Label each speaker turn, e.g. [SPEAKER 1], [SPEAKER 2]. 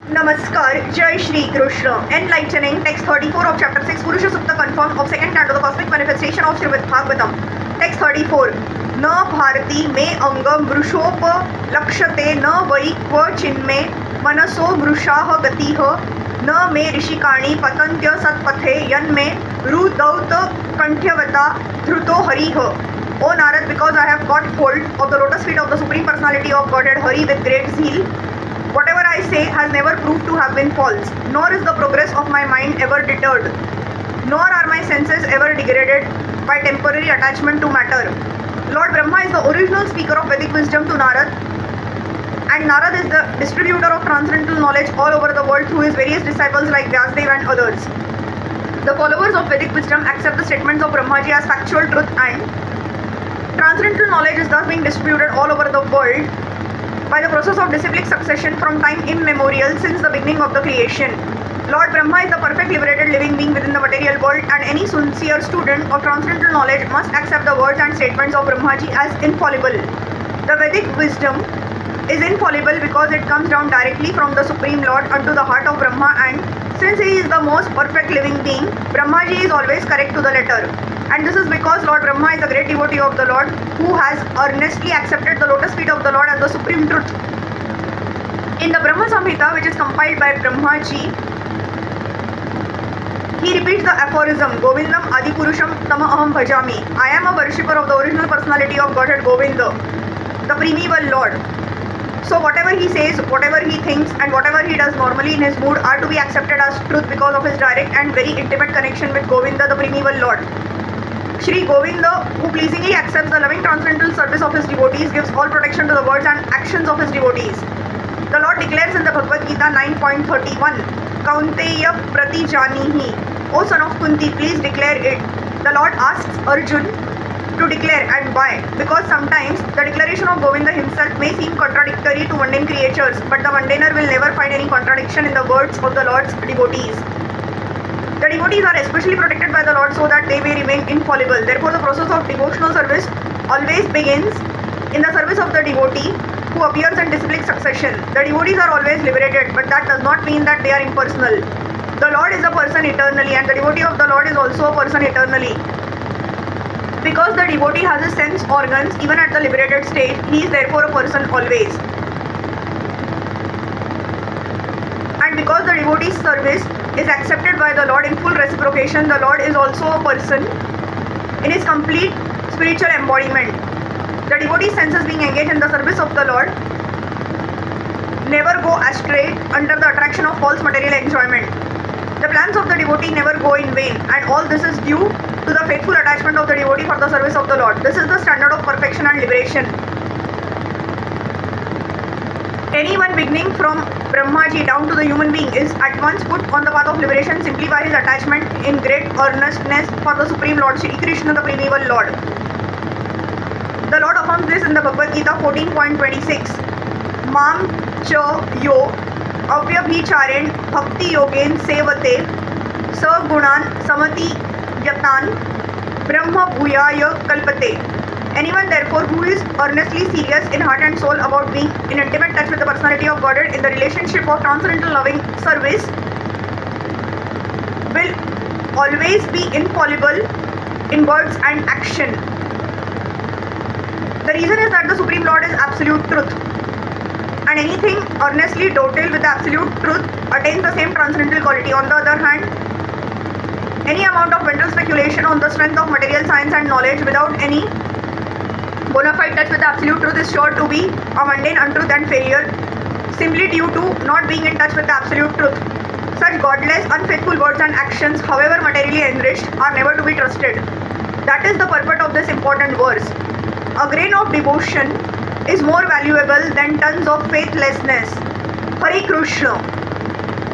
[SPEAKER 1] Namaskar, Jai Shri Krishna. Enlightening text 34 of chapter 6.Purusa-Sukta confirmed of second canto, the cosmic manifestation of Srimad Bhagavatam. Text 34. Na bharati me angam vrushopa lakshate na vai kva chinme manaso vrushaha gatiha na me rishikani patantya satpathe yanme rudauta kantyavata dhruto hariha. O Narad, because I have got hold of the lotus feet of the Supreme Personality of Godhead Hari with great zeal, whatever I say has never proved to have been false, nor is the progress of my mind ever deterred, nor are my senses ever degraded by temporary attachment to matter. Lord Brahma is the original speaker of Vedic wisdom to Narad, and Narad is the distributor of transcendental knowledge all over the world through his various disciples like Vasudevaya and others. The followers of Vedic wisdom accept the statements of Brahmaji as factual truth, and transcendental knowledge is thus being distributed all over the world by the process of disciplic succession from time immemorial since the beginning of the creation. Lord Brahma is the perfect liberated living being within the material world, and any sincere student of transcendental knowledge must accept the words and statements of Brahmaji as infallible. The Vedic wisdom is infallible because it comes down directly from the Supreme Lord unto the heart of Brahma, and since he is the most perfect living being, Brahmaji is always correct to the letter. And this is because Lord Brahma is a great devotee of the Lord who has earnestly accepted the lotus feet of the Lord as the supreme truth. In the Brahma Samhita, which is compiled by Brahmaji, he repeats the aphorism, Govindam Adipurusham Tama Aham Bhajami. I am a worshipper of the original personality of Godhead Govinda, the primeval Lord. So whatever he says, whatever he thinks, and whatever he does normally in his mood are to be accepted as truth because of his direct and very intimate connection with Govinda, the primeval Lord. Shri Govinda, who pleasingly accepts the loving transcendental service of his devotees, gives all protection to the words and actions of his devotees. The Lord declares in the Bhagavad Gita 9.31, Kaunteya Prati Janihi. O son of Kunti, please declare it. The Lord asks Arjun to declare, and why? Because sometimes the declaration of Govinda himself may seem contradictory to mundane creatures, but the mundaner will never find any contradiction in the words of the Lord's devotees. The devotees are especially protected by the Lord so that they may remain infallible. Therefore, the process of devotional service always begins in the service of the devotee who appears in disciplic succession. The devotees are always liberated, but that does not mean that they are impersonal. The Lord is a person eternally, and the devotee of the Lord is also a person eternally. Because the devotee has his sense organs even at the liberated stage, he is therefore a person always. And because the devotee's service is accepted by the Lord in full reciprocation, the Lord is also a person in his complete spiritual embodiment. The devotee's senses being engaged in the service of the Lord never go astray under the attraction of false material enjoyment. The plans of the devotee never go in vain, and all this is due to the faithful attachment of the devotee for the service of the Lord. This is the standard of perfection and liberation. Anyone beginning from Brahmaji down to the human being is at once put on the path of liberation simply by his attachment in great earnestness for the Supreme Lord, Shri Krishna, the primeval Lord. The Lord affirms this in the Bhagavad Gita 14.26. Mam cha yo avyabhicharen bhakti yogen sevate sa gunan samati yatan brahma bhuyaya kalpate. Anyone therefore who is earnestly serious in heart and soul about being in intimate touch with the personality of Godhead in the relationship of transcendental loving service will always be infallible in words and action. The reason is that the Supreme Lord is absolute truth, and anything earnestly doted with the absolute truth attains the same transcendental quality. On the other hand, any amount of mental speculation on the strength of material science and knowledge without any bona fide touch with the absolute truth is sure to be a mundane untruth and failure, simply due to not being in touch with the absolute truth. Such godless, unfaithful words and actions, however materially enriched, are never to be trusted. That is the purport of this important verse. A grain of devotion is more valuable than tons of faithlessness. Hare Krishna.